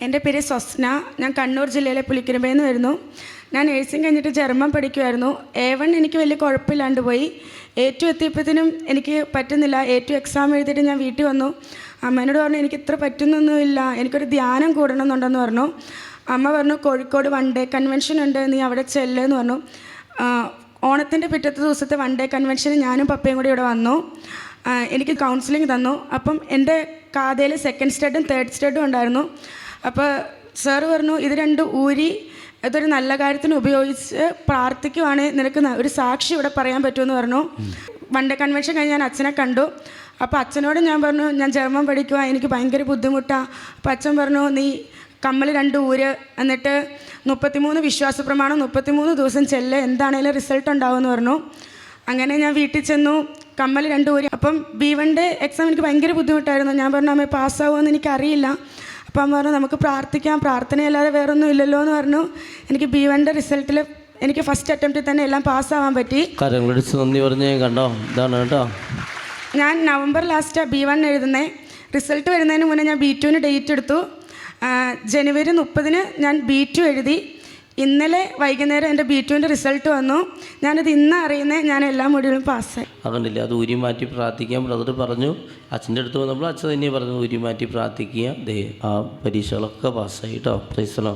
എൻ്റെ പേര് സ്വസ്ന. ഞാൻ കണ്ണൂർ ജില്ലയിലെ പുലിക്കരമ്പയിൽ നിന്ന് വരുന്നു. ഞാൻ നേഴ്സിംഗ് കഴിഞ്ഞിട്ട് ജർമ്മൻ പഠിക്കുമായിരുന്നു. A1 എനിക്ക് വലിയ കുഴപ്പമില്ലാണ്ട് പോയി. A2 എത്തിയപ്പോഴത്തേനും എനിക്ക് പറ്റുന്നില്ല. A2 എക്സാം എഴുതിയിട്ട് ഞാൻ വീട്ടിൽ വന്നു. അമ്മേനോട് പറഞ്ഞു എനിക്ക് ഇത്ര പറ്റുന്നൊന്നുമില്ല, എനിക്കൊരു ധ്യാനം കൂടണമെന്നുണ്ടെന്ന് പറഞ്ഞു. അമ്മ പറഞ്ഞു കോഴിക്കോട് 1 ഡേ കൺവെൻഷൻ ഉണ്ട്, നീ അവിടെ ചെല്ലുമെന്ന് പറഞ്ഞു. ഓണത്തിൻ്റെ പിറ്റത്തെ ദിവസത്തെ 1 ഡേ കൺവെൻഷന് ഞാനും പപ്പയും കൂടി ഇവിടെ വന്നു. എനിക്ക് കൗൺസിലിംഗ് തന്നു. അപ്പം എൻ്റെ കാതയിൽ 2nd സ്റ്റഡും 3rd സ്റ്റഡും ഉണ്ടായിരുന്നു. അപ്പോൾ സാറ് പറഞ്ഞു ഇത് 2 ഊരി ഇതൊരു നല്ല കാര്യത്തിന് ഉപയോഗിച്ച് പ്രാർത്ഥിക്കുവാണെങ്കിൽ നിനക്ക് ഒരു സാക്ഷി ഇവിടെ പറയാൻ പറ്റുമെന്ന് പറഞ്ഞു. 1 ഡേ കൺവെൻഷൻ കഴിഞ്ഞ് ഞാൻ അച്ഛനെ കണ്ടു. അപ്പോൾ അച്ഛനോട് ഞാൻ പറഞ്ഞു ഞാൻ ജർമ്മൻ പഠിക്കുക, എനിക്ക് ഭയങ്കര ബുദ്ധിമുട്ടാണ്. അപ്പോൾ അച്ഛൻ പറഞ്ഞു നീ കമ്മൽ 2 ഊര്, എന്നിട്ട് 33 വിശ്വാസ പ്രമാണം 33 ദിവസം ചെല്ല്, എന്താണേലും റിസൾട്ട് ഉണ്ടാവുമെന്ന് പറഞ്ഞു. അങ്ങനെ ഞാൻ വീട്ടിൽ ചെന്നു, കമ്മൽ 2 ഊരി. അപ്പം B1 ഡേ എക്സാം എനിക്ക് ഭയങ്കര ബുദ്ധിമുട്ടായിരുന്നു. ഞാൻ പറഞ്ഞു അമ്മ പാസ്സാവുമെന്ന് എനിക്കറിയില്ല. അപ്പം അമ്മ പറഞ്ഞു നമുക്ക് പ്രാർത്ഥിക്കാം, പ്രാർത്ഥനയല്ലാതെ വേറൊന്നും ഇല്ലല്ലോ എന്ന് പറഞ്ഞു. എനിക്ക് B1 ഡേ റിസൾട്ടിൽ എനിക്ക് ഫസ്റ്റ് അറ്റംപ്റ്റിൽ തന്നെ എല്ലാം പാസ്സാവാൻ പറ്റി. നന്ദി പറഞ്ഞേ കണ്ടോ, ഇതാണ് കേട്ടോ. ഞാൻ നവംബർ ലാസ്റ്റാണ് B1 എഴുതുന്നത്. റിസൾട്ട് വരുന്നതിന് മുന്നേ ഞാൻ B2 ഡേറ്റ് എടുത്തു. ജനുവരി 30 ഞാൻ B2 എഴുതി. ഇന്നലെ വൈകുന്നേരം എൻ്റെ B2 റിസൾട്ട് വന്നു. ഞാനത് ഇന്ന് അറിയുന്നത്, ഞാൻ എല്ലാ മൊഡ്യൂളും പാസ്സായി. അതുകൊണ്ടില്ല, അത് ഊരി മാറ്റി പ്രാർത്ഥിക്കാൻ ബ്രദർ പറഞ്ഞു. അച്ഛൻ്റെ അടുത്ത് വന്നപ്പോൾ അച്ഛൻ തന്നെ പറഞ്ഞു ഊരി മാറ്റി പ്രാർത്ഥിക്കുക, ആ പരീക്ഷകളൊക്കെ പാസ്സായി കേട്ടോ. Praise the Lord.